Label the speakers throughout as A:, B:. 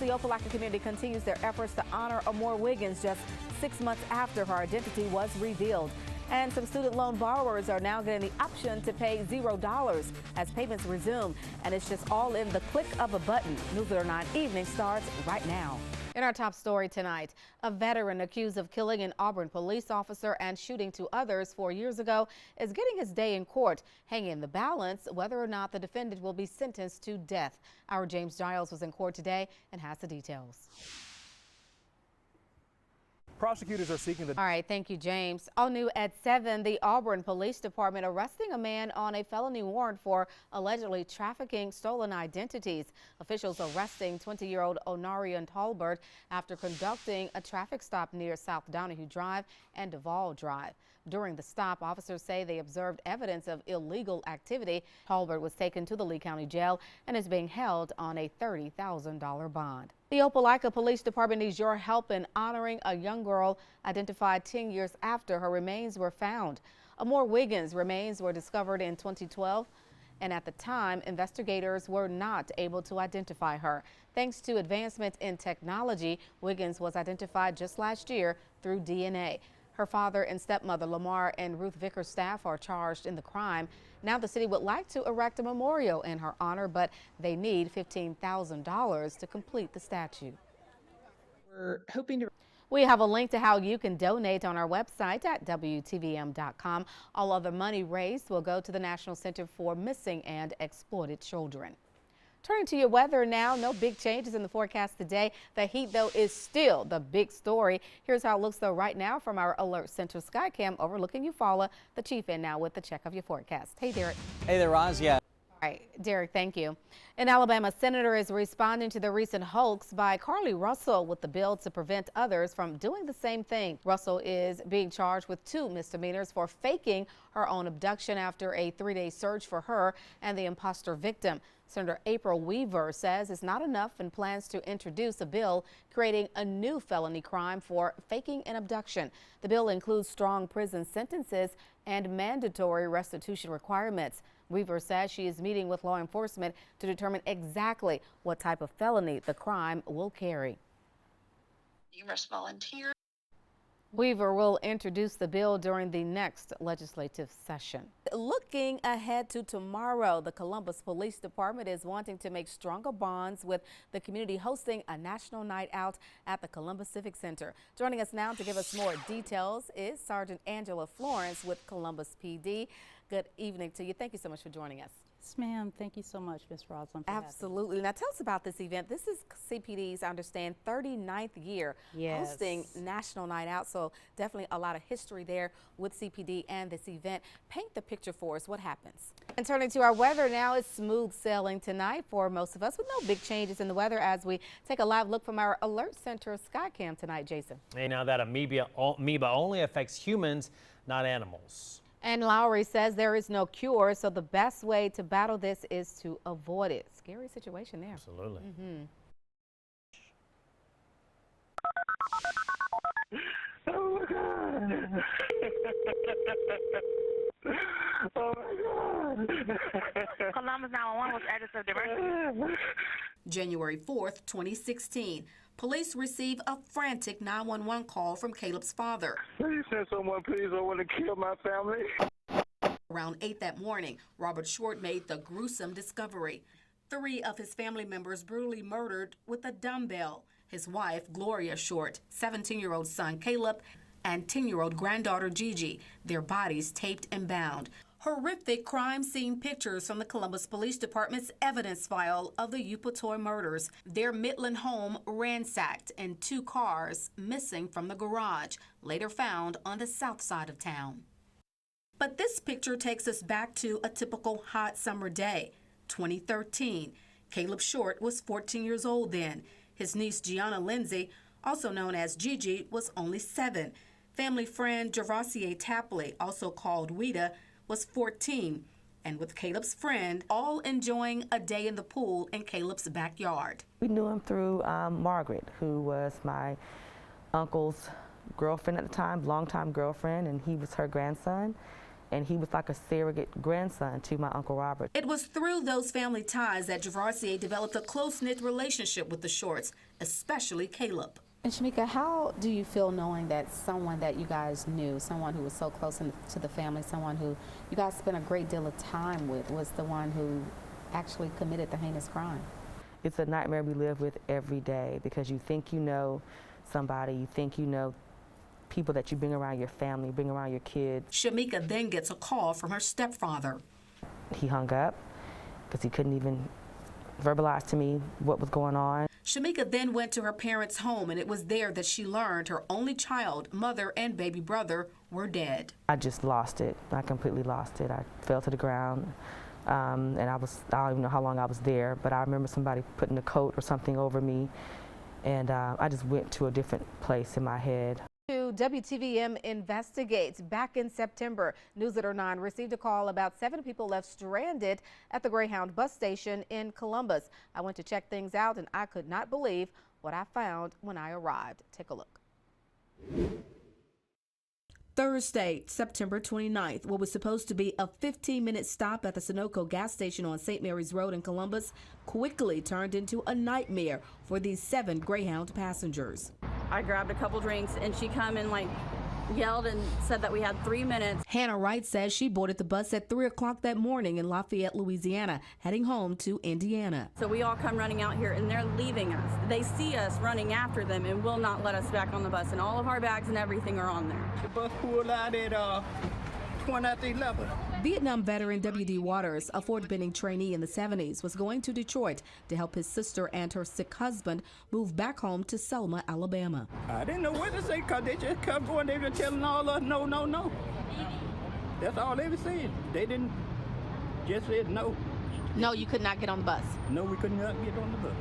A: the Opelika community continues their efforts to honor Amore Wiggins just 6 months after her identity was revealed. And some student loan borrowers are now getting the option to pay $0 as payments resume. And it's just all in the click of a button. News at 9 evening starts right now. In our top story tonight, a veteran accused of killing an Auburn police officer and shooting two others 4 years ago is getting his day in court, hanging in the balance whether or not the defendant will be sentenced to death. Our James Giles was in court today and has the details.
B: Prosecutors are seeking the...
A: All right, thank you, James. All new at 7, the Auburn Police Department arresting a man on a felony warrant for allegedly trafficking stolen identities. Officials arresting 20-year-old Onarian Talbert after conducting a traffic stop near South Donahue Drive and Duval Drive. During the stop, officers say they observed evidence of illegal activity. Talbert was taken to the Lee County Jail and is being held on a $30,000 bond. The Opelika Police Department needs your help in honoring a young girl identified 10 years after her remains were found. Amore Wiggins' remains were discovered in 2012, and at the time, investigators were not able to identify her. Thanks to advancements in technology, Wiggins was identified just last year through DNA. Her father and stepmother, Lamar and Ruth Vickers' staff, are charged in the crime. Now the city would like to erect a memorial in her honor, but they need $15,000 to complete the statue.
C: We're hoping to...
A: We have a link to how you can donate on our website at WTVM.com. All other money raised will go to the National Center for Missing and Exploited Children. Turning to your weather now, no big changes in the forecast today. The heat, though, is still the big story. Here's how it looks, though, right now from our Alert Center Skycam overlooking Eufaula. The chief in now with the check of your forecast. Hey, Derek.
D: Hey there, Roz. Yeah.
A: All right, Derek, thank you. An Alabama senator is responding to the recent hoax by Carly Russell with the bill to prevent others from doing the same thing. Russell is being charged with 2 misdemeanors for faking her own abduction after a 3-day search for her and the imposter victim. Senator April Weaver says it's not enough and plans to introduce a bill creating a new felony crime for faking an abduction. The bill includes strong prison sentences and mandatory restitution requirements. Weaver says she is meeting with law enforcement to determine exactly what type of felony the crime will carry.
E: Numerous volunteers.
A: Weaver will introduce the bill during the next legislative session. Looking ahead to tomorrow, the Columbus Police Department is wanting to make stronger bonds with the community, hosting a national night out at the Columbus Civic Center. Joining us now to give us more details is Sergeant Angela Florence with Columbus PD. Good evening to you. Thank you so much for joining us.
F: Yes, ma'am. Thank you so much, Ms. Roslyn.
A: Absolutely. Now tell us about this event. This is CPD's, I understand, 39th year hosting National Night Out. So definitely a lot of history there with CPD and this event. Paint the picture for us. What happens? And turning to our weather now, it's smooth sailing tonight for most of us with no big changes in the weather as we take a live look from our Alert Center Skycam tonight, Jason.
D: Hey, now that amoeba only affects humans, not animals.
A: And Lowry says there is no cure, so the best way to battle this is to avoid it. Scary situation there.
D: Absolutely.
G: Oh my God. Oh my God.
E: Columbus 911 was added to the emergency.
H: January 4th, 2016. Police receive a frantic 911 call from Caleb's father.
G: Please send someone, please. I want to kill my family.
H: Around 8 that morning, Robert Short made the gruesome discovery. 3 of his family members brutally murdered with a dumbbell. His wife, Gloria Short, 17-year-old son, Caleb, and 10-year-old granddaughter, Gigi, their bodies taped and bound. Horrific crime scene pictures from the Columbus Police Department's evidence file of the Upatoy murders. Their Midland home ransacked and 2 cars missing from the garage, later found on the south side of town. But this picture takes us back to a typical hot summer day, 2013. Caleb Short was 14 years old then. His niece Gianna Lindsay, also known as Gigi, was only 7. Family friend Gervasier Tapley, also called Ouida, was 14, and with Caleb's friend, all enjoying a day in the pool in Caleb's backyard.
I: We knew him through Margaret, who was my uncle's girlfriend at the time, longtime girlfriend, and he was her grandson. and he was like a surrogate grandson to my Uncle Robert.
H: It was through those family ties that Javarcier developed a close-knit relationship with the Shorts, especially Caleb.
F: And Shamika, how do you feel knowing that someone that you guys knew, someone who was so close to the family, someone who you guys spent a great deal of time with, was the one who actually committed the heinous crime?
I: It's a nightmare we live with every day because you think you know somebody, you think you know people that you bring around your family, bring around your kids.
H: Shamika then gets a call from her stepfather.
I: He hung up because he couldn't even verbalize to me what was going on.
H: Shamika then went to her parents' home, and it was there that she learned her only child, mother, and baby brother were dead.
I: I just lost it. I completely lost it. I fell to the ground, and I don't even know how long I was there, but I remember somebody putting a coat or something over me, and I just went to a different place in my head.
A: WTVM investigates. Back in September, News at 9 received a call about 7 people left stranded at the Greyhound bus station in Columbus. I went to check things out, and I could not believe what I found when I arrived. Take a look.
H: Thursday, September 29th, what was supposed to be a 15-minute stop at the Sunoco gas station on St. Mary's Road in Columbus quickly turned into a nightmare for these 7 Greyhound passengers.
J: I grabbed a couple drinks and she come and yelled and said that we had 3 minutes.
H: Hannah Wright says she boarded the bus at 3 o'clock that morning in Lafayette, Louisiana, heading home to Indiana.
J: So we all come running out here and they're leaving us. They see us running after them and will not let us back on the bus, and all of our bags and everything are on there.
K: The bus pulled out at 20 after 11.
H: Vietnam veteran W.D. Waters, a Fort Benning trainee in the 70s, was going to Detroit to help his sister and her sick husband move back home to Selma, Alabama.
K: I didn't know what to say because they just kept going. They were telling all of us no, no, no. That's all they were saying. They didn't just said no.
A: No, you could not get on the bus.
K: No, we could not get on the bus.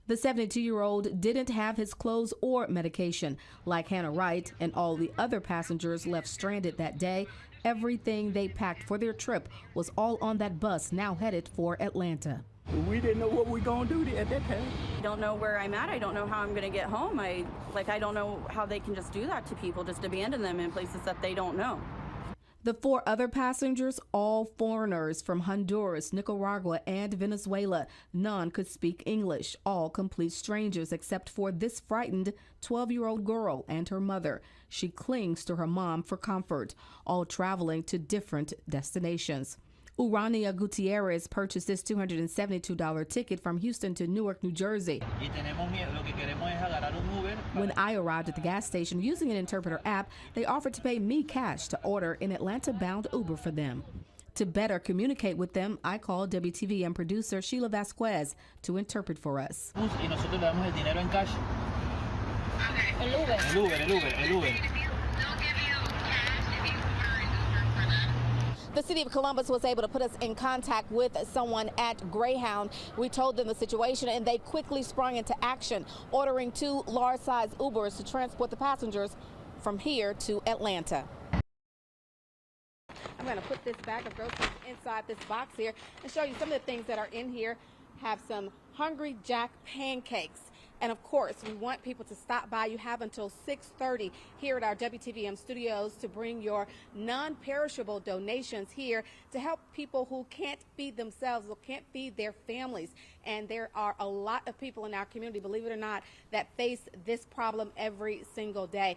H: The 72-year-old didn't have his clothes or medication. Like Hannah Wright and all the other passengers left stranded that day, everything they packed for their trip was all on that bus now headed for Atlanta.
K: We didn't know what we were going to do at that time.
J: I don't know where I'm at. I don't know how I'm going to get home. I don't know how they can just do that to people, just abandon them in places that they don't know.
H: The 4 other passengers, all foreigners from Honduras, Nicaragua, and Venezuela. None could speak English, all complete strangers except for this frightened 12-year-old girl and her mother. She clings to her mom for comfort, all traveling to different destinations. Urania Gutierrez purchased this $272 ticket from Houston to Newark, New Jersey. When I arrived at the gas station using an interpreter app, they offered to pay me cash to order an Atlanta-bound Uber for them. To better communicate with them, I called WTVM producer Sheila Vasquez to interpret for us.
A: The city of Columbus was able to put us in contact with someone at Greyhound. We told them the situation and they quickly sprung into action, ordering 2 large-size Ubers to transport the passengers from here to Atlanta. I'm going to put this bag of groceries inside this box here and show you some of the things that are in here. Have some Hungry Jack pancakes. And of course, we want people to stop by. You have until 6:30 here at our WTVM studios to bring your non-perishable donations here to help people who can't feed themselves or can't feed their families. And there are a lot of people in our community, believe it or not, that face this problem every single day.